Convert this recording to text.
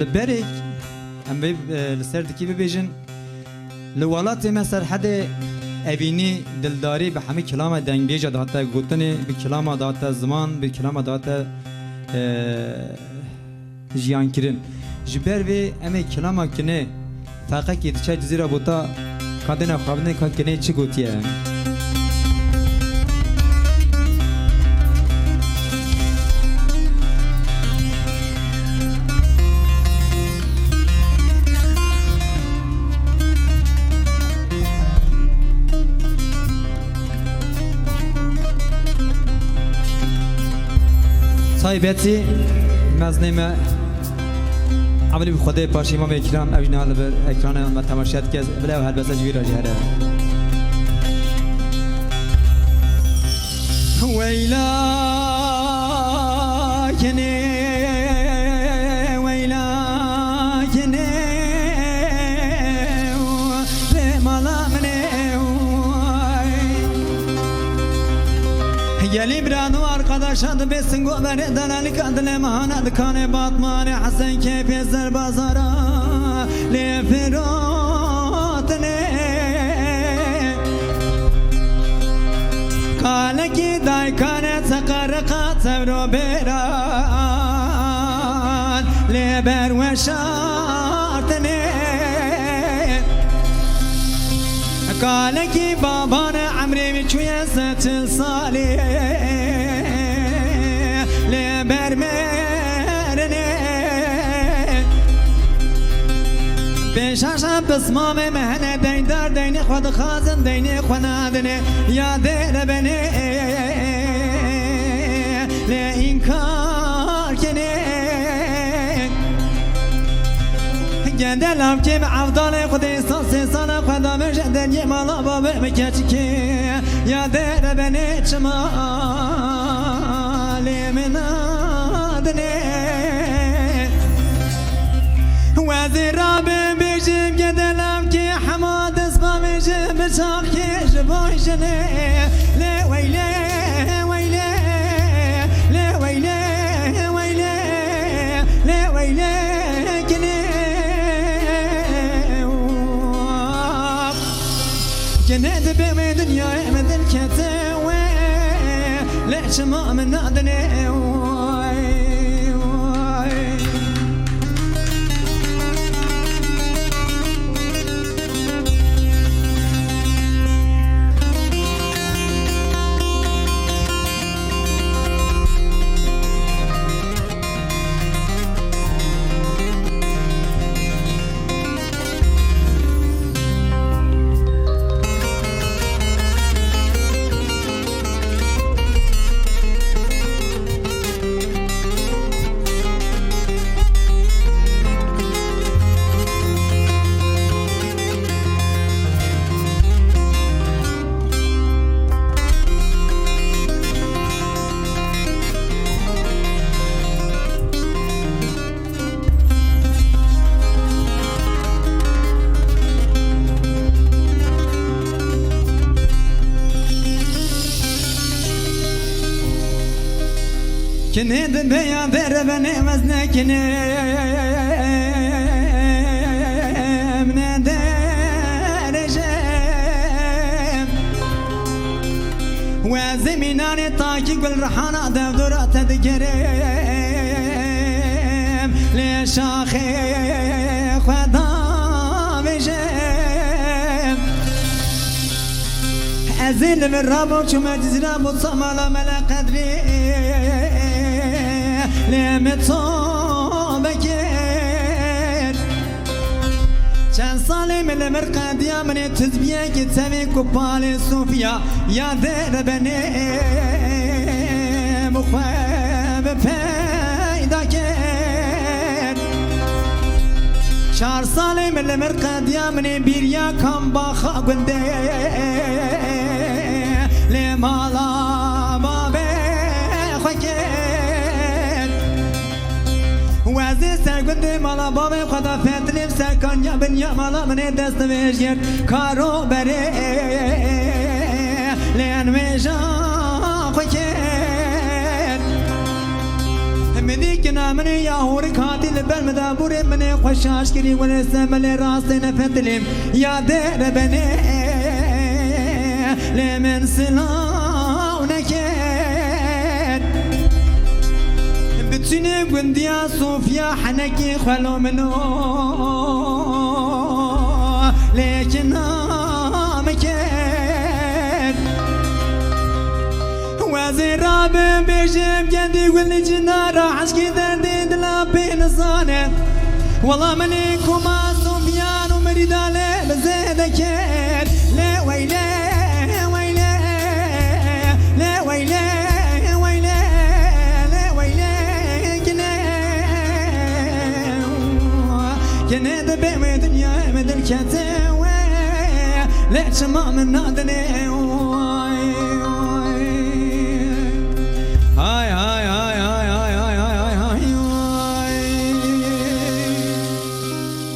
لبرك ام لسردكي ببيجن لولات مثلا حدا ابيني دلداري بحمي كلامه دنگ بيجا داتا گوتني بكلامه داتا زمان بكلامه داتا جيان كرين جبر في امي كلامه كنه فاقه كي دچا جزيره بوتا كادنا خابنه كنه چي گوتيه صاحبتي مزنمه عملی به خدای پاشی ما اکرام اوجنال بر اکران ما تماشات کس بلا هر بس جویر جهره ویلا کنه ویلا کنه به مالا منه یلی برانو arkadaşadı besin gobere dalanik adle mahana dikane batmane hasen ke pezer bazara le ferotne kale ki daykane sakarqa sevro beran le berwe şartne kale ki babana amri mi çuye saçın salih برمرنه بشاشا بسمام مهنه دین دار دین خود خازن دین خونادنه یاده بنه لی انکار کنه گندلم که عفدال خود احساس سال خدا مجدن یه مالا بابه مکچ که یاده بنه چما لیمنا وزرابي بيجيب قدلم كي حماد اسمه بيجيب بشاق كي جبوي جني لي ويلي ويلي لي ويلي ويلي لي ويلي كني جنيد بي دنيا مثل كتاوي ليش ما من نادني كني دبيا بربني مزنكني من درجم وزميناني طاقي قل رحانا دورة تذكرم ليش اخي خدا بجم ازل من رابو شما جزرابو صمالا ملا قدري لمت صوبكر چند سالی من مرقدیا من تزبیه که تمی کپال صوفیا یاده بنی مخواب پیدا کرد 4 سالی من مرقدیا من بیریا کم باخا گنده لمالا بابه خوکر وزی سرگند مالا بابه خدا فتلیم سرکان یا بن یا مالا من دست ویشگر کارو بره لین ویشا خوکر مدی كنا من ياهور كاتي لبر مدابور من خوشاش كري ونسمل راس نفتلم يا دير بني لمن سلاونك بتشني قنديا صوفيا حنكي خلو منو لكن مكان وزيرا بيجيب جندي والجنا راح اشكي دردي دلا بين صانه والله مليكما صوفيان ومريد عليه بزيدك لا ويلي ويلي لا ويلي ويلي لا ويلي كنا دبي دنيا مدن كتاوي لا شما من نادني